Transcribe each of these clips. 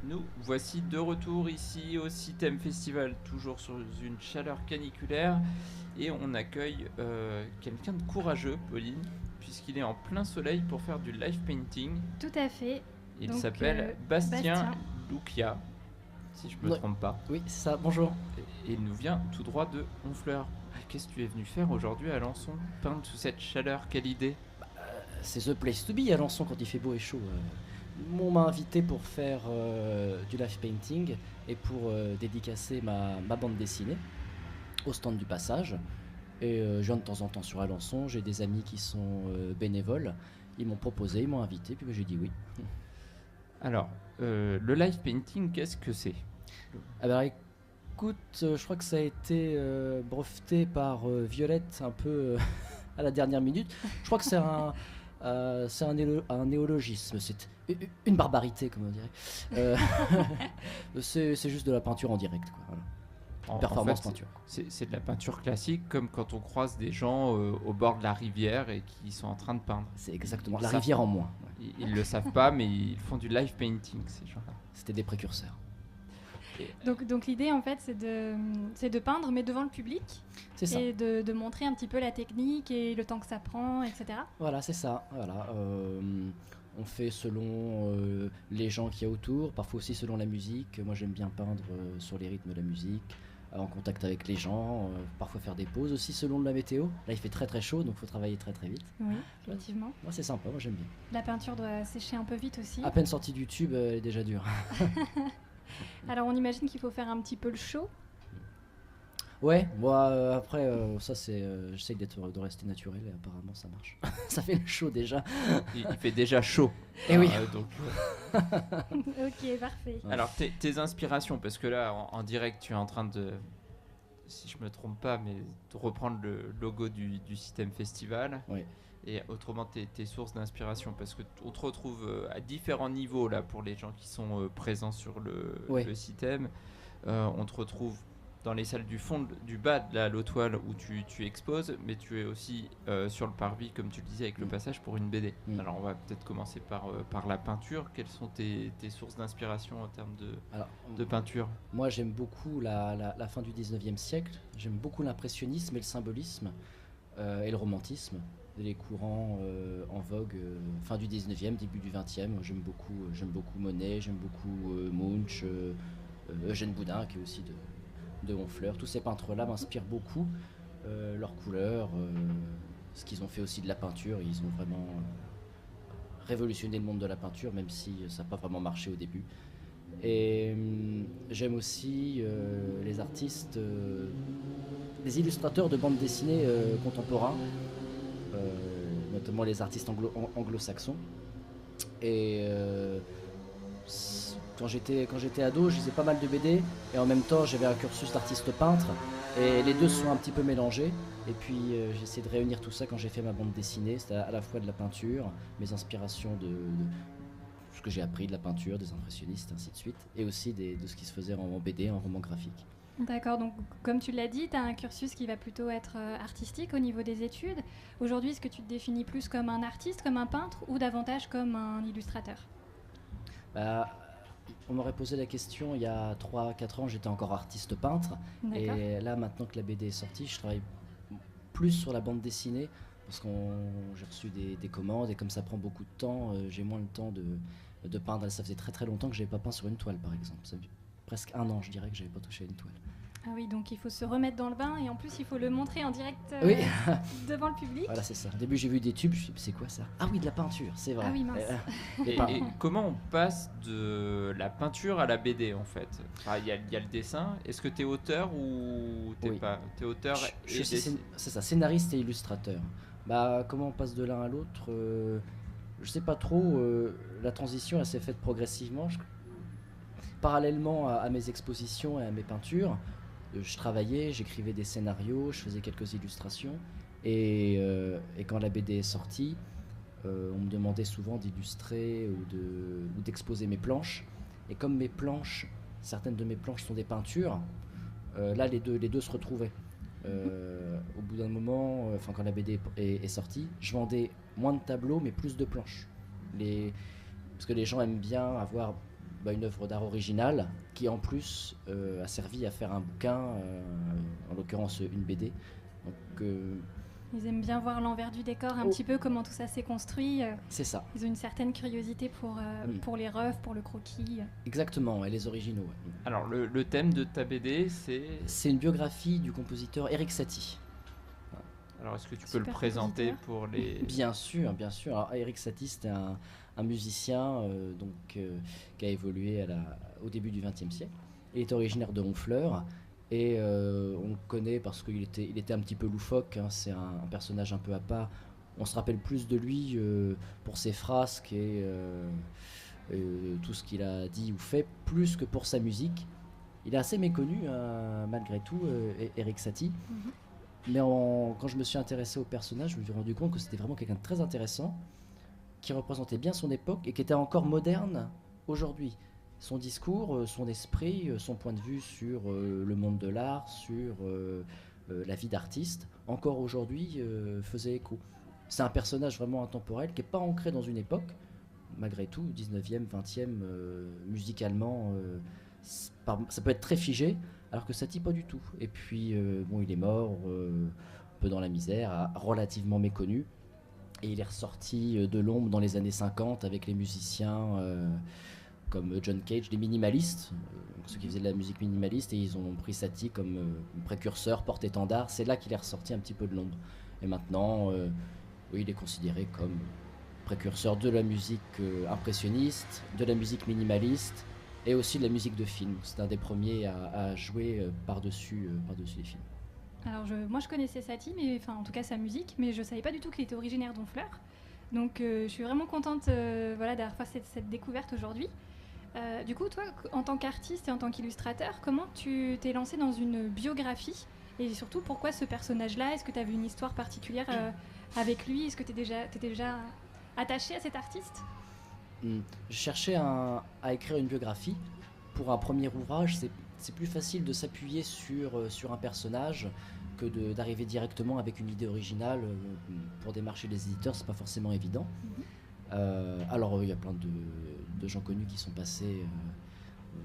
Nous voici de retour ici au Citem Festival, toujours sur une chaleur caniculaire, et on accueille quelqu'un de courageux, Pauline, puisqu'il est en plein soleil pour faire du live painting. Tout à fait. Il Donc, s'appelle Bastien Bastien. Loukia, si je me Ouais. trompe pas. Oui, c'est ça, bonjour. Et il nous vient tout droit de Honfleur. Qu'est-ce que tu es venu faire aujourd'hui à Alençon, peindre sous cette chaleur? Quelle idée? C'est the place to be à Alençon quand il fait beau et chaud. On m'a invité pour faire du live painting et pour dédicacer ma bande dessinée au stand du Passage. Et je viens de temps en temps sur Alençon, j'ai des amis qui sont bénévoles. Ils m'ont proposé, ils m'ont invité, puis j'ai dit oui. Alors, le live painting, qu'est-ce que c'est? Alors écoute, je crois que ça a été breveté par Violette un peu à la dernière minute. Je crois que c'est un néologisme, c'est une barbarité, comme on dirait. C'est juste de la peinture en direct, quoi. Voilà. Performance peinture. C'est de la peinture classique, comme quand on croise des gens au bord de la rivière et qui sont en train de peindre. C'est exactement la rivière en moins. Ouais. Ils le savent pas, mais ils font du live painting, ces gens-là. C'était des précurseurs. Donc l'idée en fait c'est de peindre mais devant le public. C'est ça. Et de montrer un petit peu la technique et le temps que ça prend, etc. Voilà, c'est ça. Voilà. On fait selon les gens qu'il y a autour, parfois aussi selon la musique. Moi j'aime bien peindre sur les rythmes de la musique, en contact avec les gens, parfois faire des pauses aussi selon la météo. Là il fait très très chaud donc il faut travailler très très vite. Oui, effectivement. Moi c'est sympa, moi j'aime bien. La peinture doit sécher un peu vite aussi. À peine sortie du tube, elle est déjà dure. Alors on imagine qu'il faut faire un petit peu le show. Ouais, moi après ça c'est, j'essaye de rester naturel et apparemment ça marche. Ça fait le chaud déjà. Il fait déjà chaud. Et oui. Donc, Ok, parfait. alors tes inspirations, parce que là en direct tu es en train de, si je me trompe pas, mais de reprendre le logo du Citem Festival. Oui. Et autrement tes sources d'inspiration, parce que on te retrouve à différents niveaux là pour les gens qui sont présents sur le Citem. On te retrouve dans les salles du fond, du bas de la Lotoile où tu exposes, mais tu es aussi sur le parvis, comme tu le disais, avec le Passage pour une BD. Alors on va peut-être commencer par la peinture. Quelles sont tes sources d'inspiration en termes de peinture? Moi j'aime beaucoup la fin du 19e siècle, j'aime beaucoup l'impressionnisme et le symbolisme et le romantisme, les courants en vogue fin du 19e, début du 20e. J'aime beaucoup Monet, j'aime beaucoup Munch, Eugène Boudin qui est aussi de Honfleur. Tous ces peintres-là m'inspirent beaucoup, leurs couleurs, ce qu'ils ont fait aussi de la peinture. Ils ont vraiment révolutionné le monde de la peinture, même si ça n'a pas vraiment marché au début. Et j'aime aussi les artistes, les illustrateurs de bande dessinée contemporains, notamment les artistes anglo-saxons. Et quand j'étais ado, je lisais pas mal de BD et en même temps j'avais un cursus d'artiste peintre et les deux se sont un petit peu mélangés. Et puis j'ai essayé de réunir tout ça quand j'ai fait ma bande dessinée. C'était à la fois de la peinture, mes inspirations de ce que j'ai appris de la peinture, des impressionnistes, ainsi de suite, et aussi de ce qui se faisait en BD, en roman graphique. D'accord, donc comme tu l'as dit, tu as un cursus qui va plutôt être artistique au niveau des études. Aujourd'hui, est-ce que tu te définis plus comme un artiste, comme un peintre, ou davantage comme un illustrateur? On m'aurait posé la question il y a 3-4 ans, j'étais encore artiste peintre. D'accord. Et là, maintenant que la BD est sortie, je travaille plus sur la bande dessinée parce que j'ai reçu des commandes et comme ça prend beaucoup de temps, j'ai moins le temps de peindre. Ça faisait très très longtemps que je n'avais pas peint sur une toile, par exemple. Ça fait presque 1 an, je dirais, que je n'avais pas touché à une toile. Ah oui, donc il faut se remettre dans le bain et en plus il faut le montrer en direct Oui. devant le public. Voilà, c'est ça. Au début, j'ai vu des tubes, je me suis dit, c'est quoi ça? Ah oui, de la peinture, c'est vrai. Ah oui, mince. Et comment on passe de la peinture à la BD en fait? Il y a le dessin. Est-ce que tu es auteur ou t'es pas? T'es auteur c'est ça, scénariste et illustrateur. Comment on passe de l'un à l'autre je sais pas trop. La transition, elle s'est faite progressivement. Parallèlement à mes expositions et à mes peintures, je travaillais, j'écrivais des scénarios, je faisais quelques illustrations. Et quand la BD est sortie, on me demandait souvent d'illustrer ou d'exposer mes planches. Et comme certaines de mes planches sont des peintures, là les deux se retrouvaient. Au bout d'un moment, quand la BD est sortie, je vendais moins de tableaux mais plus de planches. Parce que les gens aiment bien avoir une œuvre d'art originale qui en plus a servi à faire un bouquin, en l'occurrence une BD. Donc, ils aiment bien voir l'envers du décor, un petit peu comment tout ça s'est construit. C'est ça. Ils ont une certaine curiosité pour les refs, pour le croquis. Exactement, et les originaux. Ouais. Alors, le thème de ta BD, c'est... C'est une biographie du compositeur Erik Satie. Alors, est-ce que tu peux le présenter pour les... Bien sûr, bien sûr. Alors, Erik Satie, c'était un musicien qui a évolué au début du XXe siècle. Il est originaire de Honfleur. Et on le connaît parce qu'il était un petit peu loufoque, hein, c'est un personnage un peu à part. On se rappelle plus de lui pour ses frasques et tout ce qu'il a dit ou fait, plus que pour sa musique. Il est assez méconnu, malgré tout, Erik Satie. Mm-hmm. Mais quand je me suis intéressé au personnage, je me suis rendu compte que c'était vraiment quelqu'un de très intéressant, qui représentait bien son époque et qui était encore moderne aujourd'hui. Son discours, son esprit, son point de vue sur le monde de l'art, sur la vie d'artiste, encore aujourd'hui faisait écho. C'est un personnage vraiment intemporel qui n'est pas ancré dans une époque, malgré tout, 19e, 20e, musicalement, ça peut être très figé, alors que Satie pas du tout. Et puis, il est mort, un peu dans la misère, relativement méconnu, et il est ressorti de l'ombre dans les années 50 avec les musiciens... comme John Cage, des minimalistes, ceux qui faisaient de la musique minimaliste, et ils ont pris Satie comme précurseur, porte-étendard. C'est là qu'il est ressorti un petit peu de l'ombre. Et maintenant, il est considéré comme précurseur de la musique impressionniste, de la musique minimaliste, et aussi de la musique de film. C'est un des premiers à jouer par-dessus les films. Alors moi je connaissais Satie, en tout cas sa musique, mais je ne savais pas du tout qu'il était originaire d'Honfleur. Donc je suis vraiment contente d'avoir fait cette découverte aujourd'hui. Du coup, toi, en tant qu'artiste et en tant qu'illustrateur, comment tu t'es lancé dans une biographie? Et surtout, pourquoi ce personnage-là? Est-ce que tu as vu une histoire particulière avec lui? Est-ce que tu étais déjà attaché à cet artiste? Je cherchais à écrire une biographie. Pour un premier ouvrage, c'est plus facile de s'appuyer sur un personnage que d'arriver directement avec une idée originale. Pour démarcher les éditeurs, c'est pas forcément évident. Alors il y a plein de gens connus qui sont passés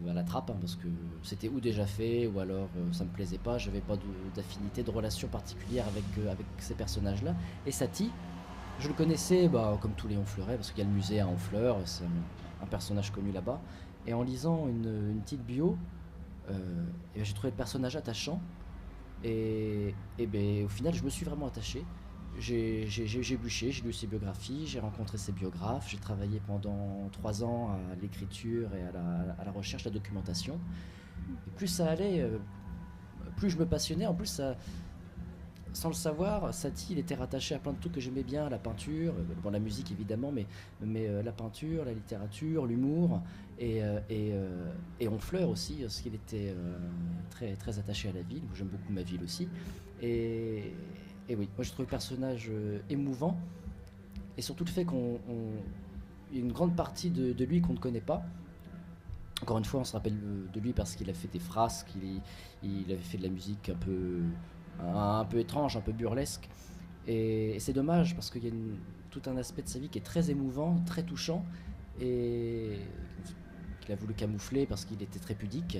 à la trappe, hein, parce que c'était ou déjà fait, ou alors ça me plaisait pas, j'avais pas d'affinité, de relation particulière avec ces personnages-là. Et Satie, je le connaissais comme tous les Honfleurais, parce qu'il y a le musée à Honfleur, c'est un personnage connu là-bas. Et en lisant une petite bio, j'ai trouvé le personnage attachant. Et au final, je me suis vraiment attaché. J'ai bûché, j'ai lu ses biographies, j'ai rencontré ses biographes, j'ai travaillé pendant 3 ans à l'écriture et à la recherche, la documentation. Et plus ça allait, plus je me passionnais. En plus, ça, sans le savoir, Satie, il était rattaché à plein de trucs que j'aimais bien, la peinture, la musique évidemment, mais la peinture, la littérature, l'humour, et Honfleur aussi, parce qu'il était très, très attaché à la ville. J'aime beaucoup ma ville aussi. Et oui, moi je trouve le personnage émouvant, et surtout le fait qu'il y a une grande partie de lui qu'on ne connaît pas. Encore une fois, on se rappelle de lui parce qu'il a fait des frasques, il avait fait de la musique un peu étrange, un peu burlesque. Et c'est dommage parce qu'il y a tout un aspect de sa vie qui est très émouvant, très touchant, et qu'il a voulu camoufler parce qu'il était très pudique.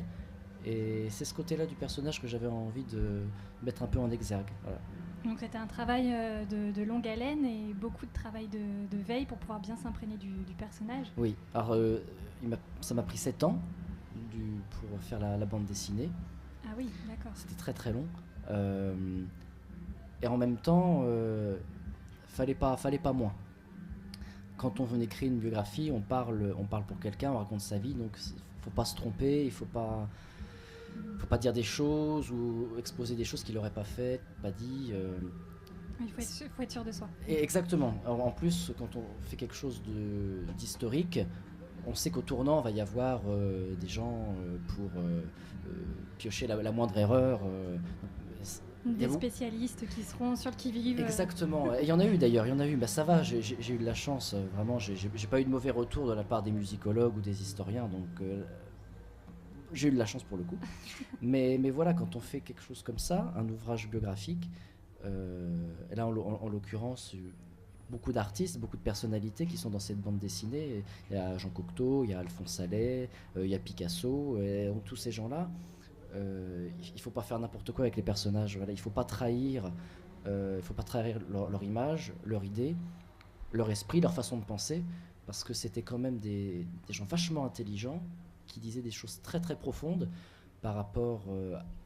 Et c'est ce côté-là du personnage que j'avais envie de mettre un peu en exergue. Voilà. Donc c'était un travail de longue haleine et beaucoup de travail de veille pour pouvoir bien s'imprégner du personnage. Oui, alors ça m'a pris 7 ans pour faire la bande dessinée. Ah oui, d'accord. C'était très très long. Et en même temps, fallait pas moins. Quand on écrit une biographie, on parle pour quelqu'un, on raconte sa vie, donc faut pas se tromper, il faut pas dire des choses ou exposer des choses qu'il n'aurait pas faites, pas dit. Il faut être sûr de soi. Et exactement. En plus, quand on fait quelque chose d'historique, on sait qu'au tournant, il va y avoir des gens pour piocher la moindre erreur. Des spécialistes qui seront sur le qui-vive. Exactement. Et il y en a eu d'ailleurs, Bah, ça va, j'ai eu de la chance, vraiment, j'ai pas eu de mauvais retour de la part des musicologues ou des historiens, donc j'ai eu de la chance pour le coup. mais voilà, quand on fait quelque chose comme ça, un ouvrage biographique, et là en l'occurrence, beaucoup d'artistes, beaucoup de personnalités qui sont dans cette bande dessinée. Il y a Jean Cocteau, il y a Alphonse Allais, il y a Picasso, et donc, tous ces gens-là. Il ne faut pas faire n'importe quoi avec les personnages. Voilà. Il ne faut pas trahir, leur image, leur idée, leur esprit, leur façon de penser, parce que c'était quand même des gens vachement intelligents qui disaient des choses très très profondes par rapport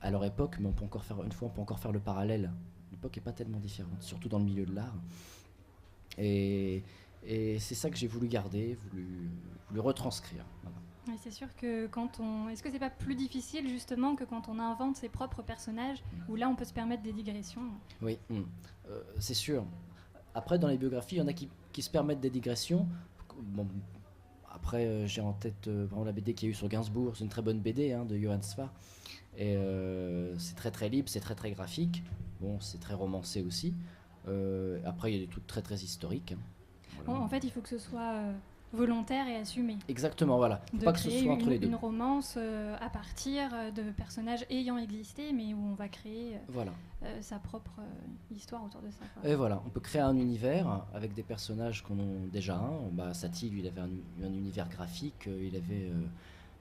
à leur époque, mais on peut encore faire le parallèle. L'époque n'est pas tellement différente, surtout dans le milieu de l'art. Et c'est ça que j'ai voulu garder, voulu retranscrire. Voilà. Ouais, c'est sûr que est-ce que c'est pas plus difficile justement que quand on invente ses propres personnages, où là on peut se permettre des digressions? Oui, c'est sûr. Après, dans les biographies, il y en a qui se permettent des digressions. Bon, après, j'ai en tête la BD qu'il y a eu sur Gainsbourg, c'est une très bonne BD de Johann Sfar. Et c'est très très libre, c'est très très graphique. Bon, c'est très romancé aussi. Après, il y a des trucs très très historiques. Voilà. En fait, il faut que ce soit volontaire et assumé. Exactement, voilà. Pas que ce soit entre les deux. Une romance à partir de personnages ayant existé, mais où on va créer sa propre histoire autour de ça. Quoi. Et voilà, on peut créer un univers avec des personnages qu'on a déjà un. Satie, lui, il avait un univers graphique, il avait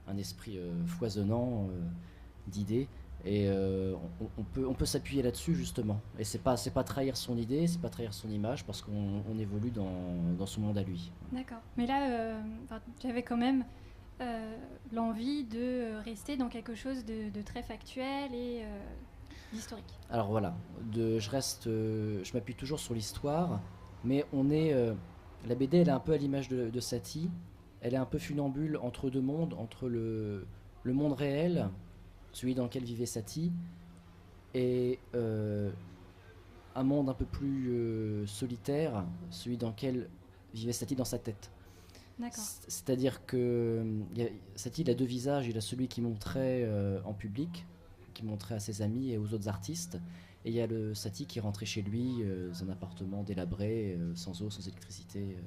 un esprit foisonnant d'idées. Et on peut s'appuyer là-dessus justement. Et c'est pas trahir son idée, c'est pas trahir son image, parce qu'on évolue dans son monde à lui. D'accord. Mais là, j'avais quand même l'envie de rester dans quelque chose de très factuel et d'historique. Alors voilà, je m'appuie toujours sur l'histoire, mais la BD, elle est un peu à l'image de Satie. Elle est un peu funambule entre deux mondes, entre le monde réel, celui dans lequel vivait Satie, et un monde un peu plus solitaire, celui dans lequel vivait Satie dans sa tête. D'accord. C'est-à-dire que Satie, il a deux visages. Il a celui qui montrait en public, qui montrait à ses amis et aux autres artistes, et il y a le Satie qui rentrait chez lui dans un appartement délabré, sans eau, sans électricité,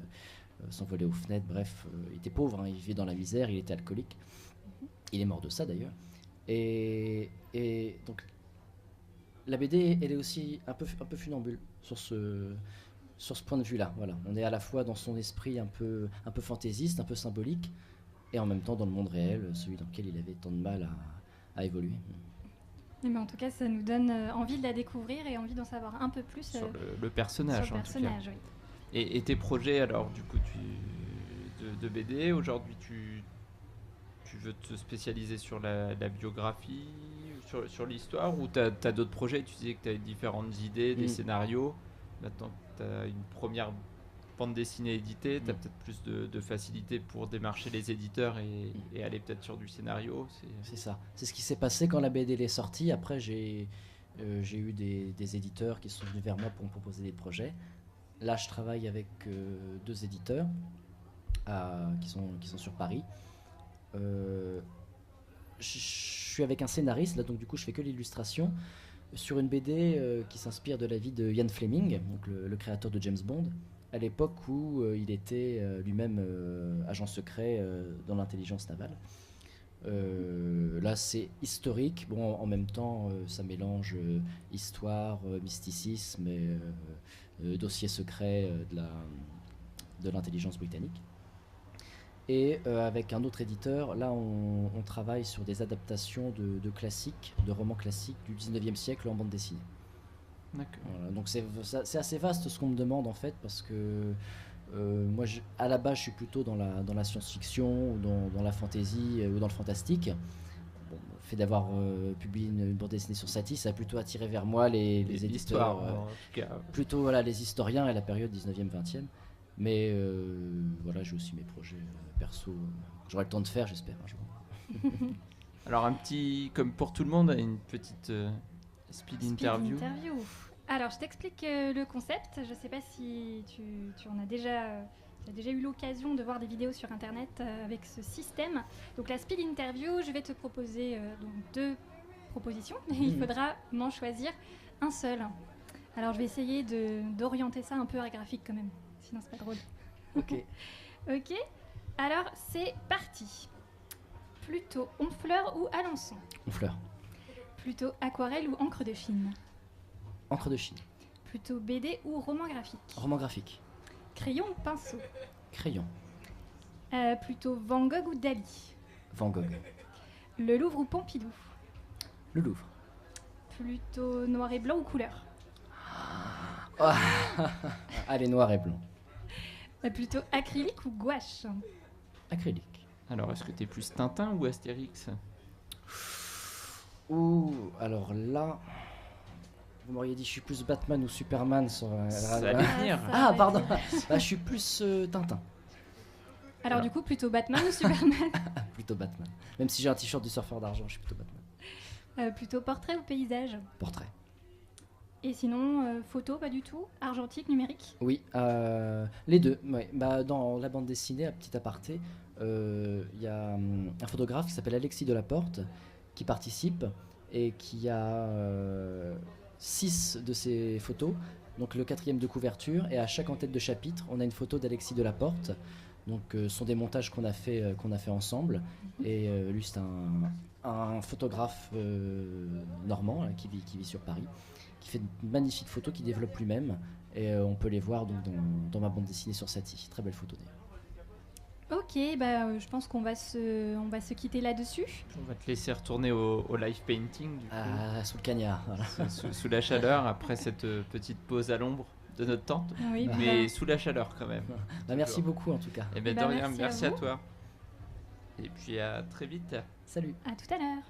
sans voler aux fenêtres, bref, il était pauvre, il vivait dans la misère, il était alcoolique. Il est mort de ça d'ailleurs. Et donc la BD, elle est aussi un peu funambule sur ce point de vue-là. Voilà. On est à la fois dans son esprit un peu fantaisiste, un peu symbolique, et en même temps dans le monde réel, celui dans lequel il avait tant de mal à évoluer. Mais en tout cas, ça nous donne envie de la découvrir et envie d'en savoir un peu plus sur le personnage. Sur le personnage, oui. Et tes projets, alors, du coup, de BD, aujourd'hui, tu veux te spécialiser sur la biographie, sur l'histoire, ou tu as d'autres projets? Tu disais que tu avais différentes idées, des scénarios. Maintenant que tu as une première bande dessinée éditée, tu as peut-être plus de facilité pour démarcher les éditeurs et aller peut-être sur du scénario. C'est ça. C'est ce qui s'est passé quand la BD est sortie. Après, j'ai eu des éditeurs qui sont venus vers moi pour me proposer des projets. Là, je travaille avec 2 éditeurs qui sont sur Paris. Je suis avec un scénariste, là, donc du coup je fais que l'illustration sur une BD qui s'inspire de la vie de Ian Fleming, donc le créateur de James Bond, à l'époque où il était lui-même agent secret dans l'intelligence navale. Là c'est historique, bon, en même temps ça mélange histoire, mysticisme et dossier secret de l'intelligence britannique. Et avec un autre éditeur, là on travaille sur des adaptations de classiques, de romans classiques du 19e siècle en bande dessinée. D'accord. Voilà, donc c'est assez vaste ce qu'on me demande en fait, parce que moi à la base je suis plutôt dans la science-fiction, ou dans la fantasy ou dans le fantastique. Bon, le fait d'avoir publié une bande dessinée sur Satie, ça a plutôt attiré vers moi les éditeurs, en tout cas. Plutôt les historiens et la période 19e, 20e. Mais voilà, j'ai aussi mes projets perso. J'aurai le temps de faire, j'espère, un jour. Alors, un petit, comme pour tout le monde, une petite speed interview. Alors, je t'explique le concept. Je ne sais pas si tu en as déjà eu l'occasion de voir des vidéos sur Internet avec ce système. Donc, la speed interview, je vais te proposer donc 2 propositions. Il faudra m'en choisir un seul. Alors, je vais essayer d'orienter ça un peu à graphique quand même. Sinon, c'est pas drôle. Ok. Ok. Alors, c'est parti. Plutôt Honfleur ou Alençon? Honfleur. Plutôt aquarelle ou encre de Chine? Encre de Chine. Plutôt BD ou roman graphique? Roman graphique. Crayon ou pinceau? Crayon. Plutôt Van Gogh ou Dali? Van Gogh. Le Louvre ou Pompidou? Le Louvre. Plutôt noir et blanc ou couleur? Allez, noir et blanc. Plutôt acrylique ou gouache? Acrylique. Alors, est-ce que t'es plus Tintin ou Astérix? Alors là, vous m'auriez dit je suis plus Batman ou Superman sur. Ça allait venir. Pardon. Je suis plus Tintin. Alors du coup, plutôt Batman ou Superman? Plutôt Batman. Même si j'ai un t-shirt du surfeur d'argent, je suis plutôt Batman. Plutôt portrait ou paysage? Portrait. Et sinon, photo, pas du tout? Argentique, numérique? Oui, les deux. Ouais. Dans la bande dessinée, à petit aparté, il y a un photographe qui s'appelle Alexis Delaporte qui participe et qui a 6 de ses photos. Donc le 4e de couverture, et à chaque en-tête de chapitre, on a une photo d'Alexis Delaporte. Donc ce sont des montages qu'on a fait ensemble. Et lui, c'est un photographe normand là, qui vit sur Paris, qui fait de magnifiques photos, qui développe lui-même. Et on peut les voir donc, dans ma bande dessinée sur Satie. Très belle photo d'ailleurs. Ok, je pense qu'on va se quitter là-dessus. On va te laisser retourner au live painting du coup. Sous le cagnard. Voilà. Sous la chaleur, après cette petite pause à l'ombre de notre tente, oui, mais sous la chaleur quand même. Merci beaucoup en tout cas. Et de rien, merci à toi. Et puis à très vite. Salut. À tout à l'heure.